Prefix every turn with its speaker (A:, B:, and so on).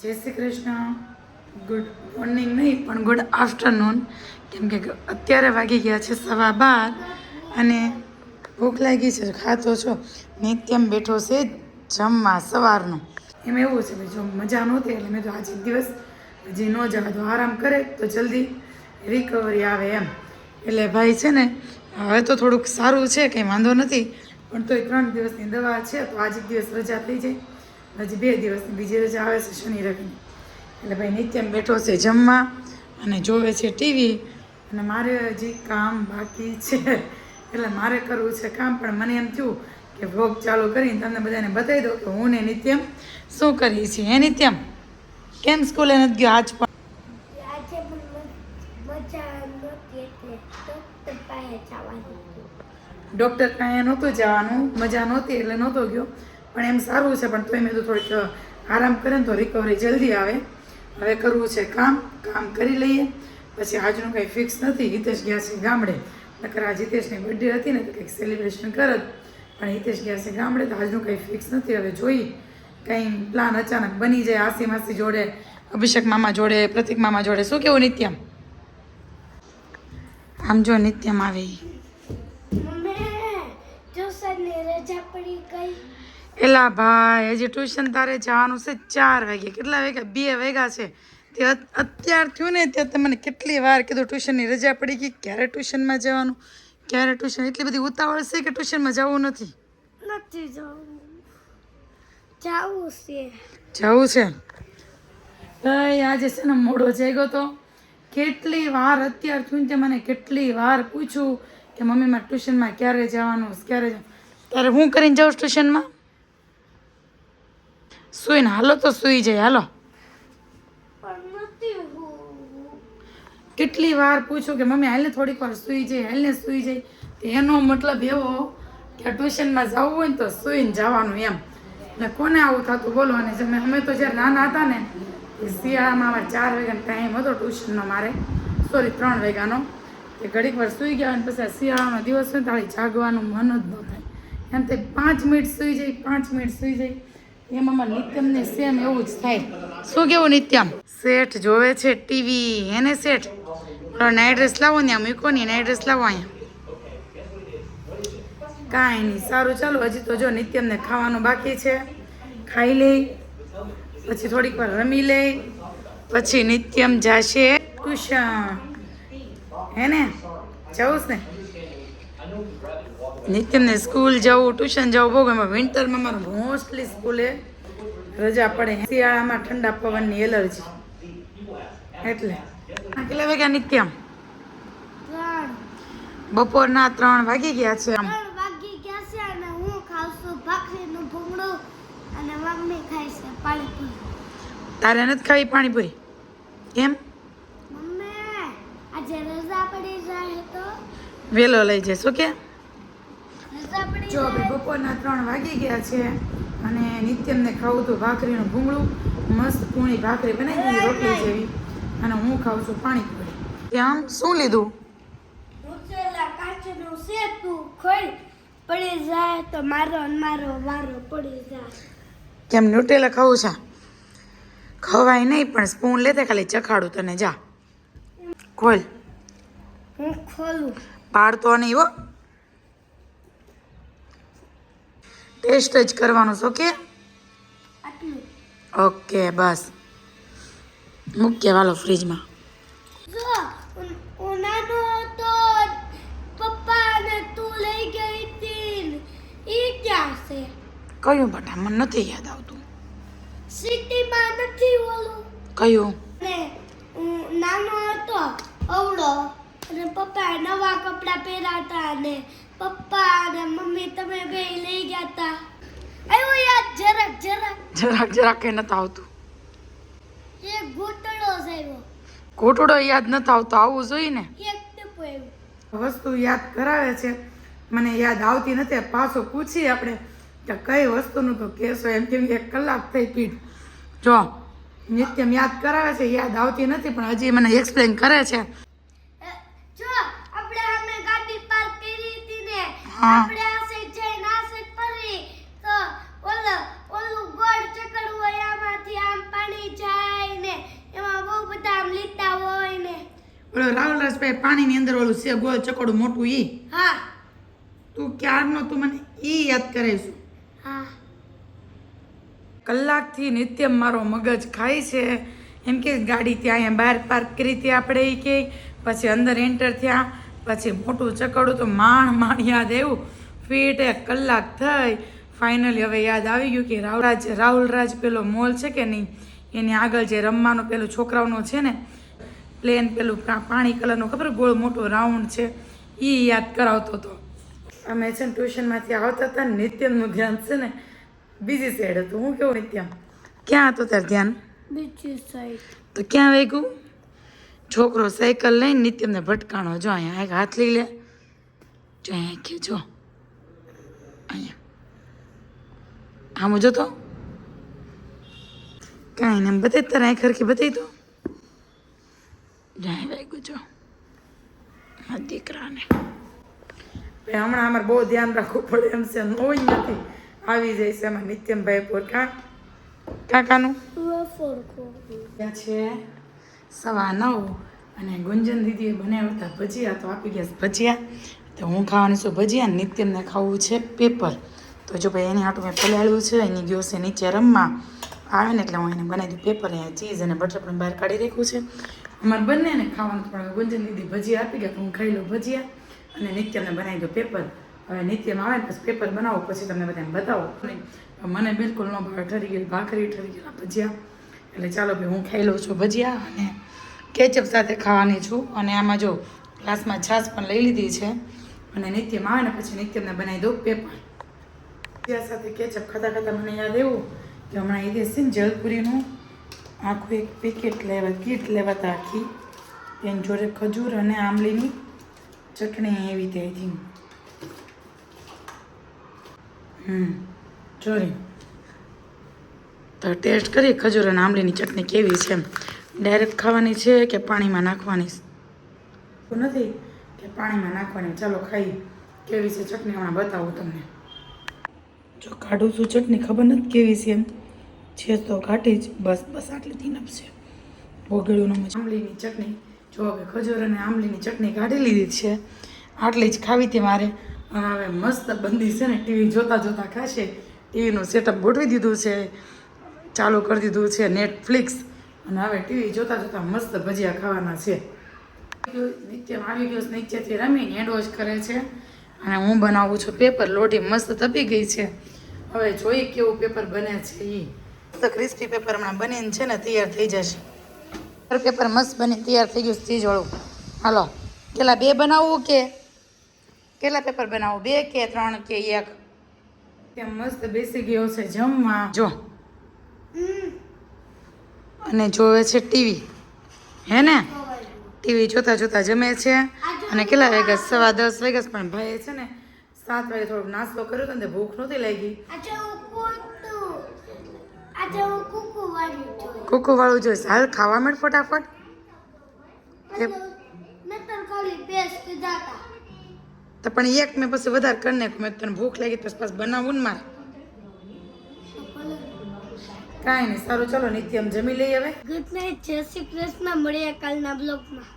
A: જય Shri Krishna. Good morning નહીં પણ ગુડ આફ્ટરનૂન, કેમ કે અત્યારે વાગી ગયા છે 12:15 અને ભૂખ લાગી છે. ખાતો છો નિત્યમ બેઠો છે જમવા સવારનું. એમ એવું છે ભાઈ, જો મજા નહોતી એટલે મેં તો આજે એક દિવસ હજી ન જવા દો, આરામ કરે તો જલ્દી રિકવરી આવે એમ. એટલે ભાઈ છે ને હવે તો થોડુંક સારું છે, કંઈ વાંધો નથી, પણ તોય 3 દિવસની દવા છે તો આજે એક દિવસ રજા થઈ જાય, હજી 2 દિવસની બીજી રજા આવે છે શનિ રવિની. એટલે ભાઈ નિત્યમ બેઠો છે જમવા અને જોવે છે ટીવી, અને મારે હજી કામ બાકી છે. એટલે મારે કરવું છે કામ, પણ મને એમ થયું કે વ્લોગ ચાલુ કરીને તમને બધાને બતાવી દઉં કે હું ને નિત્યમ શું કરીએ છીએ. હે નિત્યમ, કેમ સ્કૂલે નથી ગયો આજ? પણ ડૉક્ટર પાસે નહોતું જવાનું, મજા નહોતી એટલે નહોતો ગયો, પણ એમ સારું છે. પણ તોય મેં તો થોડીક આરામ કરે ને તો રિકવરી જલ્દી આવે. હવે કરવું છે કામ કરી લઈએ, પછી આજનું કંઈ ફિક્સ નથી. હિતેશ ગયા છે ગામડે, નકર આ હિતેશની બર્થડે હતી ને તો કંઈક સેલિબ્રેશન કરત, પણ હિતેશ ગયા છે ગામડે તો આજનું કંઈ ફિક્સ નથી. હવે જોઈ કંઈ પ્લાન અચાનક બની જાય, આસી માસી જોડે, અભિષેક મામા જોડે, પ્રતિક મામા જોડે. શું કેવું નિત્યમ? આમ જો નિત્યમ આવે એલા ભાઈ, હજી ટ્યુશન તારે જવાનું છે 4 વાગે. કેટલા વાગ્યા? 2 વાગ્યા છે. તે અત્યાર થયું ને ત્યાં તમને કેટલી વાર કીધું ટ્યુશનની રજા પડી ગઈ, ક્યારે ટ્યુશનમાં જવાનું, ક્યારે ટ્યુશન. એટલી બધી ઉતાવળ છે કે ટ્યુશનમાં જવું નથી? જવું છે. ભાઈ આજે છે ને મોડો જાગ્યો તો, કેટલી વાર અત્યાર થયું તે મને કેટલી વાર પૂછ્યું કે મમ્મી મારે ટ્યુશનમાં ક્યારે જવાનું, ત્યારે હું કરીને જાઉં ટ્યુશનમાં? સુઈને હાલો તો સુઈ જાય, હાલો. કેટલી વાર પૂછું કે મમ્મી હાલને થોડીક વાર સુઈ જાય, હાલને સુઈ જાય. એનો મતલબ એવો કે ટ્યુશનમાં જવું હોય ને તો સુઈને જવાનું એમ. એટલે કોને આવું થતું બોલો? અને અમે તો જ્યારે નાના હતા ને શિયાળામાં અમારે 4 વાગ્યાનો ટાઈમ હતો ટ્યુશનનો, મારે 3 વાગ્યાનો. તે ઘડીક વાર સુઈ ગયા અને પછી શિયાળાનો દિવસ હોય તાળી જાગવાનું મન જ ન થાય. એમ તે 5 મિનિટ સુઈ જાય, 5 મિનિટ સુઈ જાય. એમ અમારે નિત્યમને સેમ એવું જ થાય. શું કેવું નિત્યમ? શેઠ જોવે છે ટીવી. એને શેઠ નાઇટ ડ્રેસ લાવો ને, મૂકો ને નાઇટ ડ્રેસ લાવો અહીંયા. કાંઈ નહીં, સારું ચાલો. હજી તો જો નિત્યમને ખાવાનું બાકી છે, ખાઈ લે, પછી થોડીક વાર રમી લે, પછી નિત્યમ જશે ટ્યુશન. હે ને, જવું ને નિત્યમને? સ્કૂલ જવું, ટ્યુશન જવું બહુ ગમે. વિન્ટરમાં મારું મોસ્ટલી સ્કૂલે રજા પડે, શિયાળામાં ઠંડા પવનની એલર્જી એટલે. કેટલા વાગ્યા નિત્યમ? બપોરના 3 વાગી ગયા છે. આમ
B: અને હું ખાઉં છું ભાખરીનું ભૂંગળું અને મમ્મી ખાય છે પાણીપુરી.
A: તારે નથી ખાવી પાણીપુરી? કેમ?
B: મમ્મી આજે રજા પડી જાય તો
A: વેલો લઈ જશો કે?
B: રજા પડી
A: જો આપણે બપોરના 3 વાગી ગયા છે અને નિત્યમને ખાવું હતું ભાખરીનું ભૂંગળું, મસ્ત પૂણી ભાખરી બનાવી દીધી રોટલી જેવી, અને હું ખાઉં છું પાણીપુરી. ત્યાં શું લીધું?
B: નુસેલા કાચનું સેતું ખોઈ પડી જાય તો મારો વારો પડી જાય.
A: કેમ ન્યુટેલા ખાવું છે? ખવાય નહીં, પણ સ્પૂન લેતે ખાલી ચખાડું તને. જા ખોલ.
B: હું ખોલું.
A: પાડતો નહીં હો, ટેસ્ટ જ કરવાનું છે. ઓકે
B: આટલું
A: ઓકે, બસ મૂકીએ વાલો ફ્રીજમાં.
B: જો ઉનાનો તો પપ્પા ને તું લઈ ગઈ હતી ઈ ક્યાં છે?
A: કયું બટા? મને નથી યાદ આવતું.
B: સિટીમાં નથી ઓલું
A: કયું?
B: ને નાનો હતો અવળો, અને પપ્પાએ નવા કપડાં પહેર્યા હતા અને પપ્પા અને મમ્મી તમે બે લઈ ગયા હતા. આવ્યું યાદ?
A: જરાક કઈ નથી આવતું.
B: એક ઘૂંટડો આવ્યો.
A: ઘોટડો યાદ નથી આવતો, આવવું જોઈએ ને.
B: એક ટપુ આવ્યું.
A: વસ્તુ યાદ કરાવે છે, મને યાદ આવતી નથી. પાછો પૂછીએ આપણે કે કઈ વસ્તુનું તો કહેશો, એમ કેમ 1 કલાક થઈ પીઠ. જો નિત્યમ યાદ કરાવે છે, યાદ આવતી નથી, પણ હજી મને એક્સપ્લેન કરે છે.
B: જો આપણે અમે ગાડી પાર્ક કરી હતી ને,
A: હા.
B: આપણે આ સાઈડ જઈને આ સાઈડ ફરી તો ઓલું ગોળ ચકડવું હોય, આમાંથી આમ પાણી જાય
A: ઓલો રાહુલ રાજભાઈ પાણીની અંદર ઓલું છે ગોળ ચકોડું મોટું ઈ
B: હા
A: તું ક્યારનો તું મને ઈ યાદ કરાવીશું.
B: હા
A: કલાકથી નિત્યમ મારો મગજ ખાય છે. એમ કે ગાડી ત્યાં અહીંયા બહાર પાર્ક કરી હતી આપણે એ કે પછી અંદર એન્ટર થયા પછી મોટું ચકડું તો માંડ યાદ આવ્યું. ફીટ 1 કલાક થઈ ફાઇનલી હવે યાદ આવી ગયું કે રાહુલ રાજ પેલો મોલ છે કે નહીં એની આગળ જે રમવાનું પેલું છોકરાઓનું છે ને પ્લેન પેલું પાણી કલરનું ખબર ગોળ મોટો રાઉન્ડ છે એ યાદ કરાવતો હતો. અમે છે ને ટ્યુશનમાંથી આવતા હતા ને નિત્યમનું ધ્યાન છે ને બીજી સાઈડ હતું. હું કેવું નિત્યમ ક્યાં હતું તાર ધ્યાન?
B: બીજી સાઈડ.
A: તો ક્યાં વહી ગયું? છોકરો સાયકલ લઈને નિત્યમને ભટકાણો. જો અહીંયા એક હાથ લઈ લે. જો અહીંયા કે જો અહીંયા આમ જોતો કાંઈ ને બતાવી તારે અહીં ખરખી બતાવી તો જાય વાગ્યું જો આ દીકરાને. હમણાં અમારે બહુ ધ્યાન રાખવું પડે એમ છે. નોઈ નથી આવી જાય છે એમાં નિત્યમભાઈ પોર કાકાનું ત્યાં છે 9:15 અને ગુંજન દીદીએ બનાવ્યા હતા ભજીયા તો આપી ગયા ભજીયા. તો હું ખાવાની છું ભજીયા ને નિત્યમને ખાવું છે પેપર. તો જો ભાઈ એની હાટું મેં પલાળ્યું છે એની ગયો છે નીચે રમવા આવે ને એટલે હું એને બનાવી દઉં પેપર. અહીંયા ચીઝ અને બટર પણ બહાર કાઢી રાખ્યું છે અમારે બંનેને ખાવાનું. પણ ગુંજન દીદી ભજીયા આપી ગયા તો હું ખાઈ લઉં ભજીયા અને નિત્યમને બનાવી દઉં પેપર. હવે નિત્યમાં આવે ને પછી પેપર બનાવો પછી તમને બધાને બતાવો. મને બિલકુલ ન ભાવે ઠરી ગયેલી ભાખરી ઠરી ગયેલા ભજીયા. એટલે ચાલો ભાઈ હું ખાઈ લઉં છું ભજીયા અને કેચઅપ સાથે ખાવાની છું. અને આમાં જો ગ્લાસમાં છાશ પણ લઈ લીધી છે અને નિત્યમાં આવે ને પછી નિત્યમને બનાવી દઉં પેપર. ભજીયા સાથે કેચઅપ ખાતા ખાતા મને યાદ એવું કે હમણાં એ દેશ છે ને જલપુરીનું આખું એક પેકેટ કીટ લેવાતા આખી એની જોડે ખજૂર અને આંબલીની ચટણી એવી તે હતી. ચોરી તો ટેસ્ટ કરીએ ખજૂર અને આંબલીની ચટણી કેવી છે. ડાયરેક્ટ ખાવાની છે કે પાણીમાં નાખવાની? નથી કે પાણીમાં નાખવાની. ચાલો ખાઈ કેવી છે ચટણી હમણાં બતાવું તમને. જો કાઢું છું ચટણી ખબર નથી કેવી છે એમ છે તો કાઢી જ બસ આટલી ધીનપ છે. ભોગળ્યું આંબલીની ચટણી જો હવે ખજૂર અને આંબલીની ચટણી કાઢી લીધી છે. આટલી જ ખાવી હતી મારે. હવે મસ્ત બંદી છે ને ટીવી જોતા જોતા ખાશે. ટીવીનું સેટઅપ ગોઠવી દીધું છે ચાલુ કરી દીધું છે નેટફ્લિક્સ અને હવે ટીવી જોતા જોતા મસ્ત ભજીયા ખાવાના છે. નિત્યમ આવી ગયો નીચેથી રમીને હેન્ડવોશ કરે છે અને હું બનાવું છું પેપર. લોટી મસ્ત તપી ગઈ છે. હવે જોઈ કેવું પેપર બને છે એ તો ક્રિસ્પી પેપર હમણાં બનીને છે ને તૈયાર થઈ જશે. પેપર મસ્ત બની તૈયાર થઈ ગયું ચીજવાળું. હાલો કેટલા 2 બનાવવું કે કેટલા પેપર બનાવું 2 કે 3 કે 1? ત્યાં મસ્ત બેસી ગયો છે જમવા જો અને જોવે છે ટીવી હે ને. ટીવી જોતા જોતા જમે છે અને કેટલા વાગ્યા 10:15 વાગ્યા પણ ભાઈ છે ને 7 વાગે થોડોક નાસ્તો કર્યો હતો ને ભૂખ નહોતી લાગી. કુકુ વાળું જોઈશ. હાલ ખાવા માંડ ફટાફટ. તો પણ એક મેં પછી વધારે કરી નાખ્યું. મેં તને ભૂખ લાગી પછી પાછું બનાવવું ને મારે. કાંઈ નહીં સારું ચાલો નિત્યમ જમી લઈએ હવે.
B: Good night. જય શ્રી કૃષ્ણ. મળીએ કાલના બ્લોગમાં.